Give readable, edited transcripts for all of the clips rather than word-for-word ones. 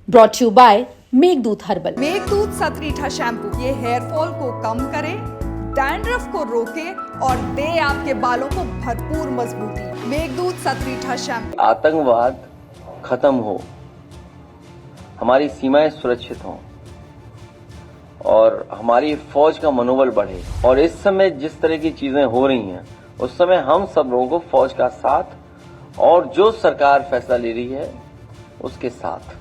Brought you by Meghdoot herbal. Meghdoot Satritha shampoo ये hair fall को कम करे, डैंड्रफ को रोके और दे आपके बालों को भरपूर मजबूती। मेघदूत सतरीठा शैम्पू। आतंकवाद खत्म हो, हमारी सीमाएं सुरक्षित हों और हमारी फौज का मनोबल बढ़े। और इस समय जिस तरह की चीजें हो रही हैं, उस समय हम सब लोगों को फौज का साथ और जो सरकार फैसला ले रही है उसके साथ।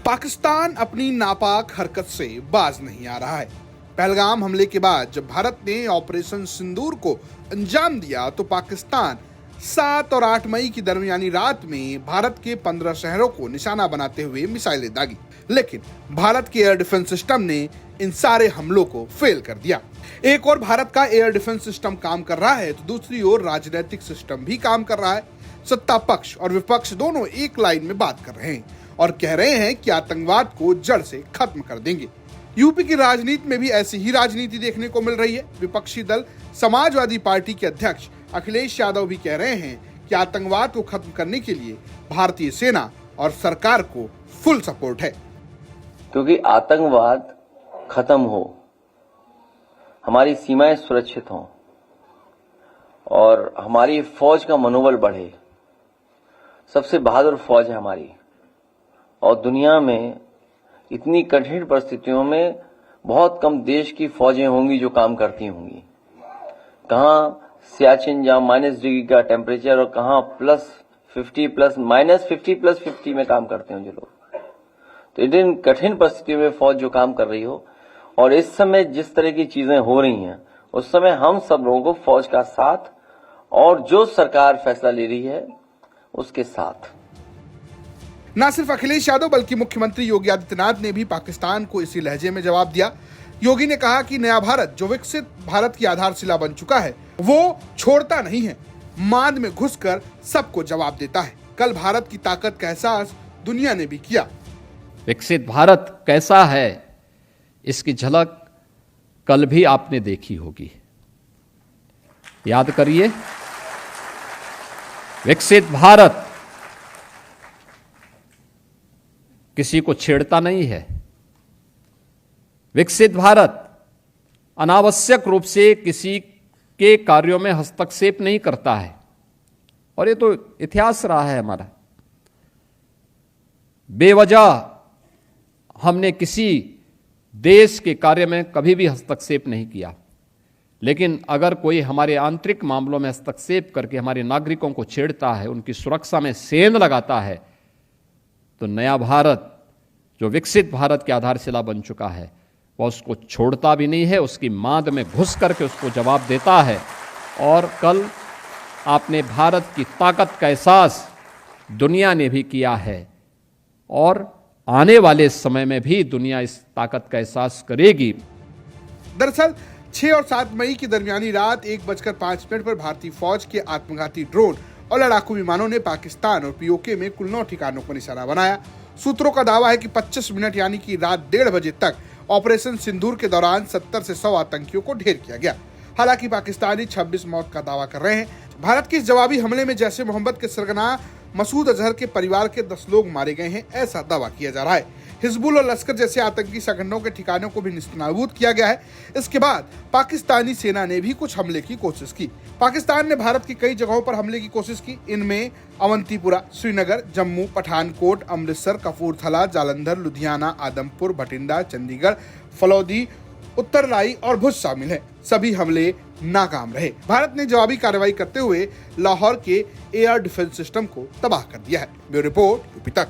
पाकिस्तान अपनी नापाक हरकत से बाज नहीं आ रहा है। पहलगाम हमले के बाद जब भारत ने ऑपरेशन सिंदूर को अंजाम दिया तो पाकिस्तान 7 और 8 मई की दरमियानी रात में भारत के 15 शहरों को निशाना बनाते हुए मिसाइलें दागी। लेकिन भारत के एयर डिफेंस सिस्टम ने इन सारे हमलों को फेल कर दिया। एक और भारत का एयर डिफेंस सिस्टम काम कर रहा है तो दूसरी ओर राजनीतिक सिस्टम भी काम कर रहा है। सत्ता पक्ष और विपक्ष दोनों एक लाइन में बात कर रहे हैं और कह रहे हैं कि आतंकवाद को जड़ से खत्म कर देंगे। यूपी की राजनीति में भी ऐसी ही राजनीति देखने को मिल रही है। विपक्षी दल समाजवादी पार्टी के अध्यक्ष अखिलेश यादव भी कह रहे हैं कि आतंकवाद को खत्म करने के लिए भारतीय सेना और सरकार को फुल सपोर्ट है। क्योंकि आतंकवाद खत्म हो, हमारी सीमाएं सुरक्षित हों और हमारी फौज का मनोबल बढ़े। सबसे बहादुर फौज है हमारी और दुनिया में इतनी कठिन परिस्थितियों में बहुत कम देश की फौजें होंगी जो काम करती होंगी। कहाँ सियाचिन जहाँ -डिग्री का टेम्परेचर और कहाँ -50 में काम करते हैं जो लोग। तो इन कठिन परिस्थितियों में फौज जो काम कर रही हो और इस समय जिस तरह की चीजें हो रही हैं, उस समय हम सब लोगों को फौज का साथ और जो सरकार फैसला ले रही है उसके साथ। न सिर्फ अखिलेश यादव बल्कि मुख्यमंत्री योगी आदित्यनाथ ने भी पाकिस्तान को इसी लहजे में जवाब दिया। योगी ने कहा कि नया भारत जो विकसित भारत की आधारशिला बन चुका है वो छोड़ता नहीं है, मांद में घुसकर सबको जवाब देता है। कल भारत की ताकत का एहसास दुनिया ने भी किया। विकसित भारत कैसा है इसकी झलक कल भी आपने देखी होगी। याद करिए, विकसित भारत किसी को छेड़ता नहीं है। विकसित भारत अनावश्यक रूप से किसी के कार्यों में हस्तक्षेप नहीं करता है और ये तो इतिहास रहा है हमारा। बेवजह हमने किसी देश के कार्य में कभी भी हस्तक्षेप नहीं किया, लेकिन अगर कोई हमारे आंतरिक मामलों में हस्तक्षेप करके हमारे नागरिकों को छेड़ता है, उनकी सुरक्षा में सेंध लगाता है, तो नया भारत जो विकसित भारत की आधारशिला बन चुका है वह उसको छोड़ता भी नहीं है, उसकी मांद में घुस करके उसको जवाब देता है। और कल आपने भारत की ताकत का एहसास दुनिया ने भी किया है और आने वाले समय में भी दुनिया इस ताकत का एहसास करेगी। दरअसल 6 और 7 मई की दरमियानी रात 1:05 पर भारतीय फौज के आत्मघाती ड्रोन और लड़ाकू विमानों ने पाकिस्तान और पीओके में कुल 9 ठिकानों को निशाना बनाया। सूत्रों का दावा है कि 25 मिनट यानी कि रात 1:30 बजे तक ऑपरेशन सिंदूर के दौरान 70 से 100 आतंकियों को ढेर किया गया। हालांकि पाकिस्तानी 26 मौत का दावा कर रहे हैं। भारत के इस जवाबी हमले में जैश ए मोहम्मद के सरगना मसूद अजहर के परिवार के 10 लोग मारे गए हैं, ऐसा दावा किया जा रहा है। हिजबुल और लश्कर जैसे आतंकी संगठनों के ठिकानों को भी निस्तानाबूद किया गया है। इसके बाद पाकिस्तानी सेना ने भी कुछ हमले की कोशिश की। पाकिस्तान ने भारत की कई जगहों पर हमले की कोशिश की। इनमें अवंतीपुरा, श्रीनगर, जम्मू, पठानकोट, अमृतसर, कपूरथला, जालंधर, लुधियाना, आदमपुर, भटिंडा, चंडीगढ़, फलौदी, उत्तरलाई और भुज शामिल है। सभी हमले नाकाम रहे। भारत ने जवाबी कार्रवाई करते हुए लाहौर के एयर डिफेंस सिस्टम को तबाह कर दिया है। ब्यूरो रिपोर्ट यूपी तक।